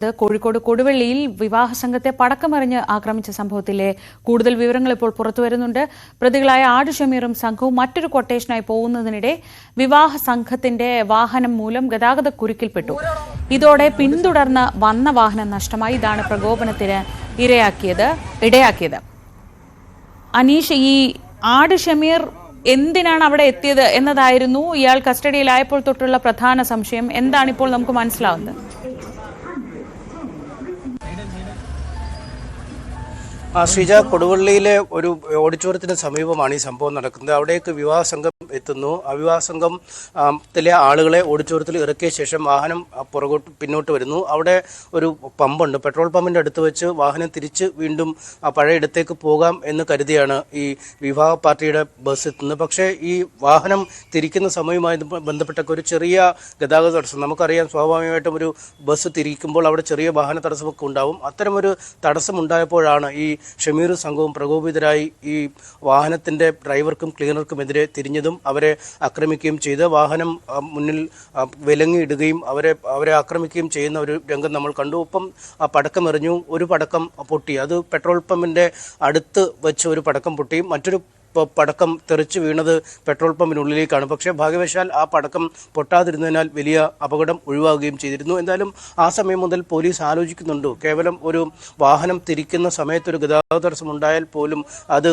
കോഴിക്കോട് കൊടുവള്ളിയിൽ വിവാഹ സംഘത്തെ പടക്കമെറിഞ്ഞ് ആക്രമിച്ച സംഭവത്തിലെ കൂടുതൽ വിവരങ്ങൾ ഇപ്പോൾ പുറത്തുവരുന്നുണ്ട്. പ്രതികളായ ആട് ഷമീറും സംഘവും മറ്റൊരു കൊട്ടേഷനായി പോകുന്നതിനിടെ വിവാഹ സംഘത്തിന്റെ വാഹനം മൂലം ഗതാഗതക്കുരുക്കിൽപ്പെട്ടു. ഇതോടെ പിന്തുടർന്ന് വന്ന വാഹനം നഷ്ടമായി. ഇതാണ് പ്രകോപനത്തിന് ഇടയാക്കിയത്. അനീഷ്, ഈ ആട് ഷമീർ എന്തിനാണ് അവിടെ എത്തിയത് എന്നതായിരുന്നു ഇയാൾ കസ്റ്റഡിയിലായപ്പോൾ തൊട്ടുള്ള പ്രധാന സംശയം. എന്താണിപ്പോൾ നമുക്ക് മനസ്സിലാവുന്നത്? ശ്രീജ, കൊടുവള്ളിയിലെ ഒരു ഓഡിറ്റോറിയത്തിന് സമീപമാണ് ഈ സംഭവം നടക്കുന്നത്. അവിടേക്ക് വിവാഹ സംഘം എത്തുന്നു. ആ വിവാഹ സംഘത്തിലെ ആളുകളെ ഓഡിറ്റോറിയത്തിൽ ഇറക്കിയ ശേഷം വാഹനം പിന്നോട്ട് വരുന്നു. അവിടെ ഒരു പമ്പുണ്ട്. പെട്രോൾ പമ്പിൻ്റെ അടുത്ത് വെച്ച് വാഹനം തിരിച്ച് വീണ്ടും പഴയ ഇടത്തേക്ക് പോകാം എന്ന് കരുതിയാണ് ഈ വിവാഹ പാർട്ടിയുടെ ബസ് എത്തുന്നത്. പക്ഷേ ഈ വാഹനം തിരിക്കുന്ന സമയവുമായി ബന്ധപ്പെട്ട ഒരു ചെറിയ ഗതാഗത തടസ്സം നമുക്കറിയാം. സ്വാഭാവികമായിട്ടും ഒരു ബസ് തിരിക്കുമ്പോൾ അവിടെ ചെറിയ വാഹന തടസ്സമൊക്കെ ഉണ്ടാവും. അത്തരമൊരു തടസ്സം ഉണ്ടായപ്പോഴാണ് ഈ ഷമീർ സംഘവും പ്രകോപിതരായി ഈ വാഹനത്തിൻ്റെ ഡ്രൈവർക്കും ക്ലീനർക്കുമെതിരെ തിരിഞ്ഞതും അവരെ ആക്രമിക്കുകയും ചെയ്ത് വാഹനം മുന്നിൽ വിലങ്ങിയിടുകയും അവരെ ആക്രമിക്കുകയും ചെയ്യുന്ന ഒരു രംഗം നമ്മൾ കണ്ടു. ഒപ്പം ആ പടക്കമെറിഞ്ഞു. ഒരു പടക്കം പൊട്ടി. അത് പെട്രോൾ പമ്പിൻ്റെ അടുത്ത് വെച്ച് ഒരു പടക്കം പൊട്ടി. മറ്റൊരു പടക്കം തെറിച്ച് വീണത് പെട്രോൾ പമ്പിനുള്ളിലേക്കാണ്. പക്ഷേ ഭാഗ്യവശാൽ ആ പടക്കം പൊട്ടാതിരുന്നതിനാൽ വലിയ അപകടം ഒഴിവാകുകയും ചെയ്തിരുന്നു. എന്തായാലും ആ സമയം മുതൽ പോലീസ് ആലോചിക്കുന്നുണ്ട്. കേവലം ഒരു വാഹനം തിരിക്കുന്ന സമയത്തൊരു ഗതാഗത തടസ്സം ഉണ്ടായാൽ പോലും അത്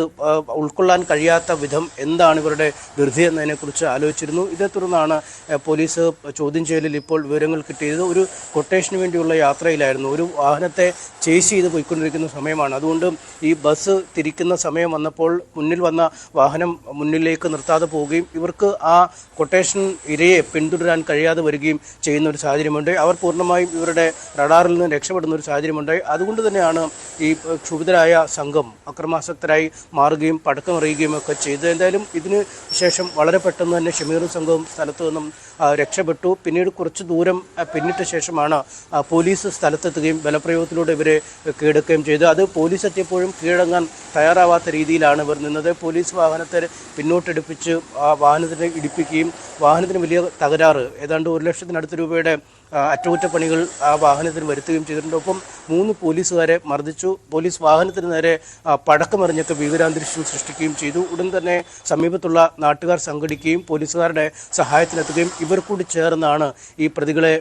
ഉൾക്കൊള്ളാൻ കഴിയാത്ത വിധം എന്താണ് ഇവരുടെ ധൃതി എന്നതിനെക്കുറിച്ച് ആലോചിച്ചിരുന്നു. ഇതേ തുടർന്നാണ് പോലീസ് ചോദ്യം ചെയ്യലിൽ ഇപ്പോൾ വിവരങ്ങൾ കിട്ടിയത്. ഒരു കൊട്ടേഷന് വേണ്ടിയുള്ള യാത്രയിലായിരുന്നു. ഒരു വാഹനത്തെ ചേസ് ചെയ്ത് പോയിക്കൊണ്ടിരിക്കുന്ന സമയമാണ്. അതുകൊണ്ട് ഈ ബസ് തിരിക്കുന്ന സമയം വന്നപ്പോൾ മുന്നിൽ വന്ന വാഹനം മുന്നിലേക്ക് നിർത്താതെ പോവുകയും ഇവർക്ക് ആ കൊട്ടേഷൻ ഇരയെ പിന്തുടരാൻ കഴിയാതെ വരികയും ചെയ്യുന്ന ഒരു സാഹചര്യമുണ്ട്. അവർ പൂർണ്ണമായും ഇവരുടെ റഡാറിൽ നിന്ന് രക്ഷപ്പെടുന്ന ഒരു സാഹചര്യമുണ്ടായി. അതുകൊണ്ട് തന്നെയാണ് ഈ ക്ഷുഭിതരായ സംഘം അക്രമാസക്തരായി മാറുകയും പടക്കമെറിയുകയും ഒക്കെ ചെയ്തത്. എന്തായാലും ഇതിന് ശേഷം വളരെ പെട്ടെന്ന് തന്നെ ഷമീറും സംഘവും സ്ഥലത്തു നിന്നും രക്ഷപ്പെട്ടു. പിന്നീട് കുറച്ച് ദൂരം പിന്നിട്ട ശേഷമാണ് പോലീസ് സ്ഥലത്തെത്തുകയും ബലപ്രയോഗത്തിലൂടെ ഇവരെ കീഴടക്കുകയും ചെയ്തത്. അത് പോലീസ് എത്തിയപ്പോഴും കീഴടങ്ങാൻ തയ്യാറാവാത്ത രീതിയിലാണ് ഇവർ നിന്നത്. പോലീസ് വാഹനത്തെ പിന്നോട്ടെടുപ്പിച്ച് ആ വാഹനത്തിനെ ഇടിപ്പിക്കുകയും വാഹനത്തിന് വലിയ തകരാറ്, ഏതാണ്ട് 1 ലക്ഷത്തിനടുത്ത് രൂപയുടെ അറ്റകുറ്റപ്പണികൾ ആ വാഹനത്തിന് വരുത്തുകയും ചെയ്തിട്ടുണ്ട്. ഒപ്പം 3 പോലീസുകാരെ മർദ്ദിച്ചു. പോലീസ് വാഹനത്തിന് നേരെ പടക്കമെറിഞ്ഞൊക്കെ ഭീകരാന്തരീക്ഷം സൃഷ്ടിക്കുകയും ചെയ്തു. ഉടൻ തന്നെ സമീപത്തുള്ള നാട്ടുകാർ സംഘടിക്കുകയും പോലീസുകാരുടെ സഹായത്തിനെത്തുകയും ഇവർ കൂടി ചേർന്നാണ് ഈ പ്രതികളെ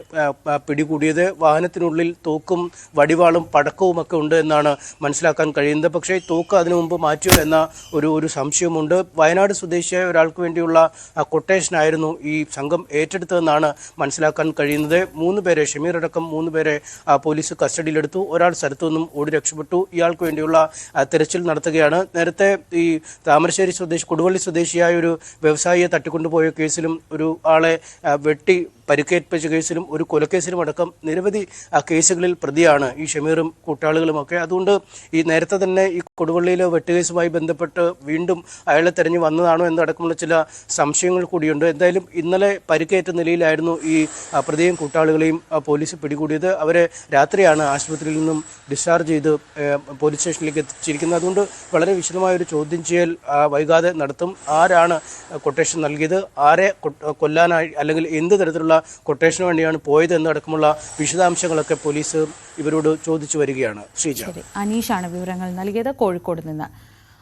പിടികൂടിയത്. വാഹനത്തിനുള്ളിൽ തോക്കും വടിവാളും പടക്കവും ഒക്കെ ഉണ്ട് എന്നാണ് മനസ്സിലാക്കാൻ കഴിയുന്നത്. പക്ഷേ തോക്ക് അതിനു മുമ്പ് മാറ്റിയോ എന്ന ഒരു സംശയമുണ്ട്. വയനാട് സ്വദേശിയായ ഒരാൾക്ക് വേണ്ടിയുള്ള കൊട്ടേഷനായിരുന്നു ഈ സംഘം ഏറ്റെടുത്തതെന്നാണ് മനസ്സിലാക്കാൻ കഴിയുന്നത്. 3 പേരെ, ഷമീർ അടക്കം 3 പേരെ പോലീസ് കസ്റ്റഡിയിലെടുത്തു. ഒരാൾ സ്ഥലത്തു നിന്നും ഓടി രക്ഷപ്പെട്ടു. ഇയാൾക്ക് വേണ്ടിയുള്ള തെരച്ചിൽ നടത്തുകയാണ്. നേരത്തെ ഈ താമരശ്ശേരി കൊടുവള്ളി സ്വദേശിയായ ഒരു വ്യവസായിയെ തട്ടിക്കൊണ്ടുപോയ കേസിലും ഒരു ആളെ വെട്ടി പരിക്കേൽപ്പിച്ച കേസിലും ഒരു കൊലക്കേസിലും അടക്കം നിരവധി കേസുകളിൽ പ്രതിയാണ് ഈ ഷമീറും കൂട്ടാളികളുമൊക്കെ. അതുകൊണ്ട് ഈ നേരത്തെ തന്നെ ഈ കൊടുവള്ളിയിലെ വെട്ടുകേസുമായി ബന്ധപ്പെട്ട് വീണ്ടും അയാളെ തെരഞ്ഞു വന്നതാണോ എന്നടക്കമുള്ള ചില സംശയങ്ങൾ കൂടിയുണ്ട്. എന്തായാലും ഇന്നലെ പരിക്കേറ്റ നിലയിലായിരുന്നു ഈ പ്രതിയും കൂട്ടാളികളെയും പോലീസ് പിടികൂടിയത്. അവരെ രാത്രിയാണ് ആശുപത്രിയിൽ നിന്നും ഡിസ്ചാർജ് ചെയ്ത് പോലീസ് സ്റ്റേഷനിലേക്ക് എത്തിച്ചിരിക്കുന്നത്. അതുകൊണ്ട് വളരെ വിശദമായൊരു ചോദ്യം ചെയ്യൽ വൈകാതെ നടത്തും. ആരാണ് കൊട്ടേഷൻ നൽകിയത്, ആരെ കൊല്ലാനായി അല്ലെങ്കിൽ എന്ത് തരത്തിലുള്ള കൊട്ടേഷന് വേണ്ടിയാണ് പോയത് എന്നടക്കമുള്ള വിശദാംശങ്ങളൊക്കെ പോലീസ് ഇവരോട് ചോദിച്ചു വരികയാണ്. ശ്രീജ, അനീഷാണ് വിവരങ്ങൾ നൽകിയത് കോഴിക്കോട് നിന്ന്.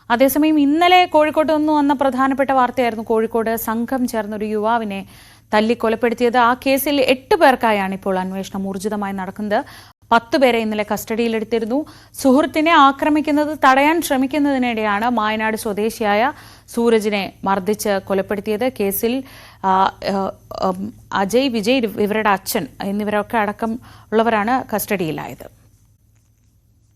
അതേസമയം ഇന്നലെ കോഴിക്കോട്ട് നിന്ന് വന്ന പ്രധാനപ്പെട്ട വാർത്തയായിരുന്നു കോഴിക്കോട് സംഘം ചേർന്നൊരു യുവാവിനെ തല്ലിക്കൊലപ്പെടുത്തിയത്. ആ കേസിൽ 8 പേർക്കായാണ് ഇപ്പോൾ അന്വേഷണം ഊർജിതമായി നടക്കുന്നത്. 10 പേരെ ഇന്നലെ കസ്റ്റഡിയിലെടുത്തിരുന്നു. സുഹൃത്തിനെ ആക്രമിക്കുന്നത് തടയാൻ ശ്രമിക്കുന്നതിനിടെയാണ് മായനാട് സ്വദേശിയായ സൂരജിനെ മർദ്ദിച്ച് കൊലപ്പെടുത്തിയത്. കേസിൽ അജയ്, വിജയ്, ഇവരുടെ അച്ഛൻ എന്നിവരൊക്കെ അടക്കം ഉള്ളവരാണ് കസ്റ്റഡിയിലായത്.